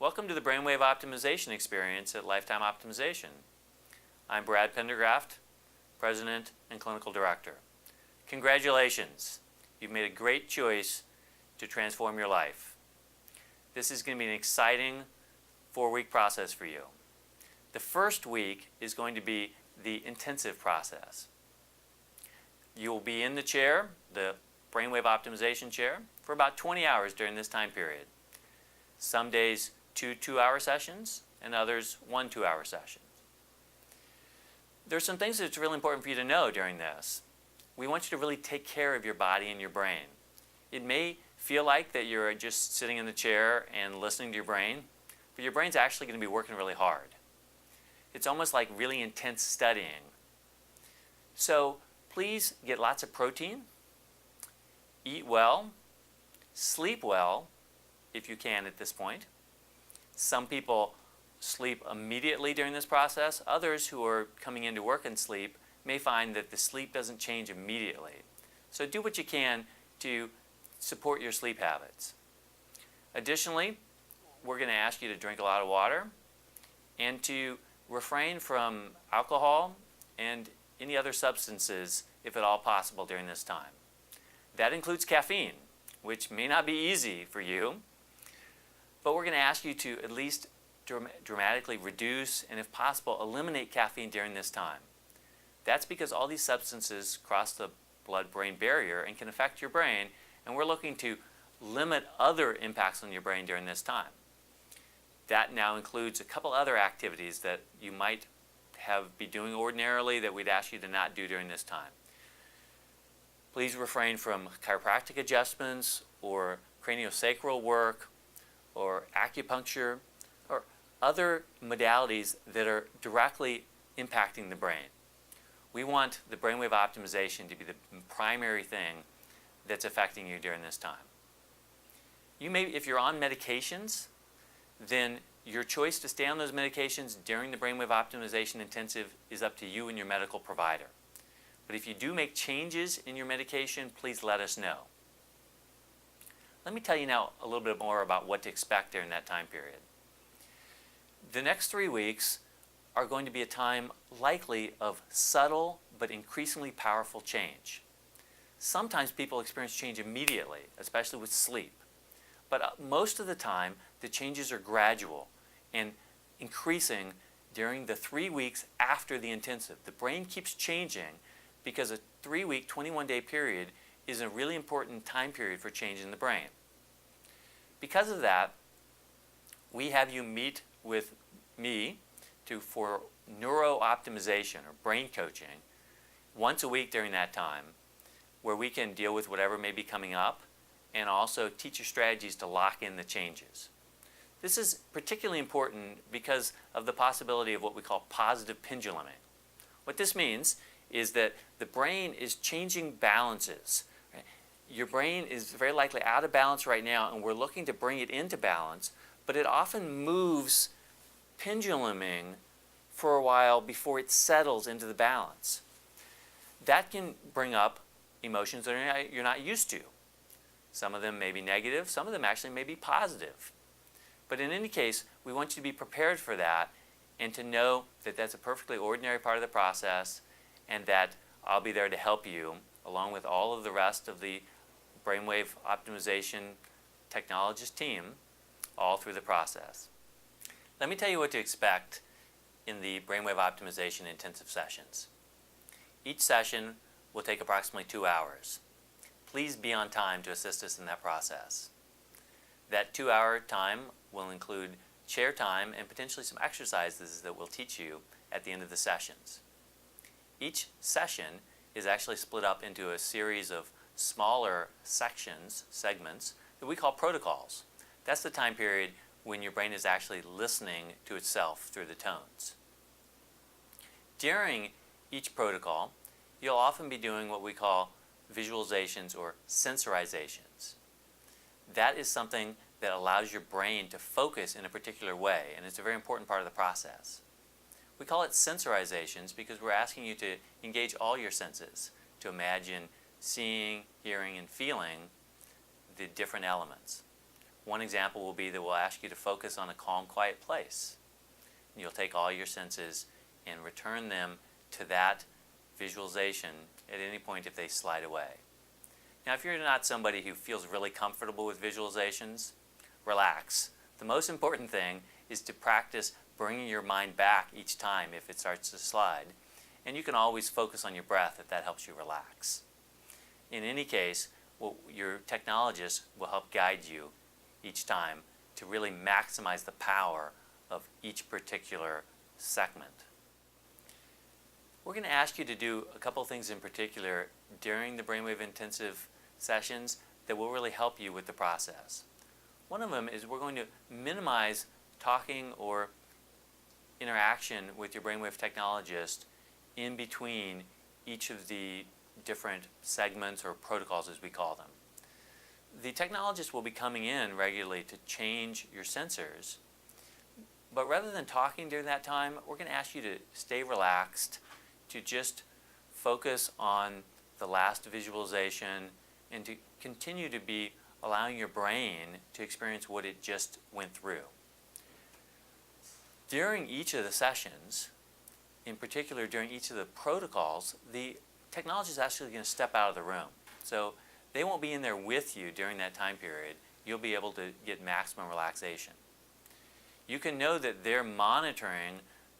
Welcome to the Brainwave Optimization Experience at Lifetime Optimization. I'm Brad Pendergraft, President and Clinical Director. Congratulations! You've made a great choice to transform your life. This is going to be an exciting 4-week process for you. The first week is going to be the intensive process. You'll be in the chair, the Brainwave Optimization chair, for about 20 hours during this time period. Some days 2 2-hour sessions, and others 1 2-hour session. There's some things that's really important for you to know during this. We want you to really take care of your body and your brain. It may feel like that you're just sitting in the chair and listening to your brain, but your brain's actually going to be working really hard. It's almost like really intense studying. So please get lots of protein, eat well, sleep well, if you can at this point. Some people sleep immediately during this process. Others who are coming into work and sleep may find that the sleep doesn't change immediately. So do what you can to support your sleep habits. Additionally, we're going to ask you to drink a lot of water and to refrain from alcohol and any other substances if at all possible during this time. That includes caffeine, which may not be easy for you. But we're going to ask you to at least dramatically reduce and, if possible, eliminate caffeine during this time. That's because all these substances cross the blood-brain barrier and can affect your brain, and we're looking to limit other impacts on your brain during this time. That now includes a couple other activities that you might be doing ordinarily that we'd ask you to not do during this time. Please refrain from chiropractic adjustments or craniosacral work or acupuncture, or other modalities that are directly impacting the brain. We want the brainwave optimization to be the primary thing that's affecting you during this time. If you're on medications, then your choice to stay on those medications during the brainwave optimization intensive is up to you and your medical provider. But if you do make changes in your medication, please let us know. Let me tell you now a little bit more about what to expect during that time period. The next 3 weeks are going to be a time likely of subtle but increasingly powerful change. Sometimes people experience change immediately, especially with sleep. But most of the time, the changes are gradual and increasing during the 3 weeks after the intensive. The brain keeps changing because a 3-week, 21-day period is a really important time period for change in the brain. Because of that, we have you meet with me for neuro-optimization or brain coaching once a week during that time, where we can deal with whatever may be coming up and also teach you strategies to lock in the changes. This is particularly important because of the possibility of what we call positive penduluming. What this means is that the brain is changing balances. Right? Your brain is very likely out of balance right now, and we're looking to bring it into balance, but it often moves penduluming for a while before it settles into the balance. That can bring up emotions that you're not used to. Some of them may be negative, some of them actually may be positive. But in any case, we want you to be prepared for that and to know that that's a perfectly ordinary part of the process, and that I'll be there to help you along with all of the rest of the brainwave optimization technologist team all through the process. Let me tell you what to expect in the brainwave optimization intensive sessions. Each session will take approximately 2 hours. Please be on time to assist us in that process. That 2-hour time will include chair time and potentially some exercises that we'll teach you at the end of the sessions. Each session is actually split up into a series of smaller segments that we call protocols. That's the time period when your brain is actually listening to itself through the tones. During each protocol, you'll often be doing what we call visualizations or sensorizations. That is something that allows your brain to focus in a particular way, and it's a very important part of the process. We call it sensorizations because we're asking you to engage all your senses to imagine seeing, hearing, and feeling the different elements. One example will be that we'll ask you to focus on a calm, quiet place. You'll take all your senses and return them to that visualization at any point if they slide away. Now, if you're not somebody who feels really comfortable with visualizations, relax. The most important thing is to practice bringing your mind back each time if it starts to slide. And you can always focus on your breath if that helps you relax. In any case, your technologist will help guide you each time to really maximize the power of each particular segment. We're going to ask you to do a couple things in particular during the brainwave intensive sessions that will really help you with the process. One of them is we're going to minimize talking or interaction with your brainwave technologist in between each of the different segments or protocols, as we call them. The technologist will be coming in regularly to change your sensors, but rather than talking during that time, we're going to ask you to stay relaxed, to just focus on the last visualization, and to continue to be allowing your brain to experience what it just went through. During each of the sessions, in particular during each of the protocols, the technologist is actually going to step out of the room. So they won't be in there with you during that time period. You'll be able to get maximum relaxation. You can know that they're monitoring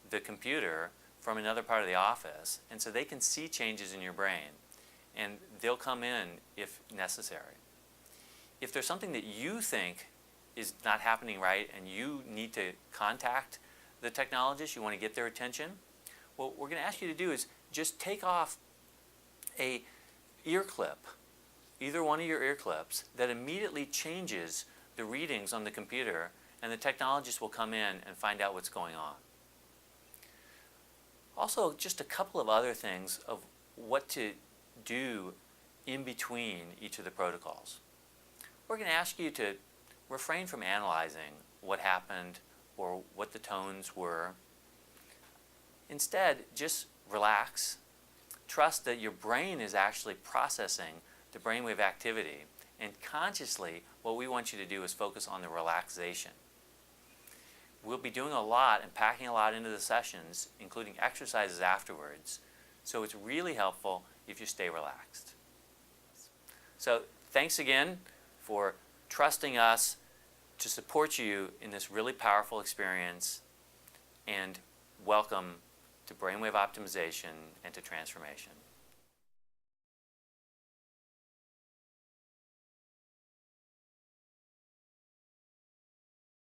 the computer from another part of the office, and so they can see changes in your brain, and they'll come in if necessary. If there's something that you think is not happening right and you need to contact the technologist, you want to get their attention, what we're going to ask you to do is just take off a ear clip, either one of your ear clips, that immediately changes the readings on the computer, and the technologist will come in and find out what's going on. Also, just a couple of other things of what to do in between each of the protocols. We're going to ask you to refrain from analyzing what happened or what the tones were. Instead, just relax. Trust that your brain is actually processing the brainwave activity, and consciously what we want you to do is focus on the relaxation. We'll be doing a lot and packing a lot into the sessions, including exercises afterwards, so it's really helpful if you stay relaxed. So thanks again for trusting us to support you in this really powerful experience, and welcome to brainwave optimization and to transformation.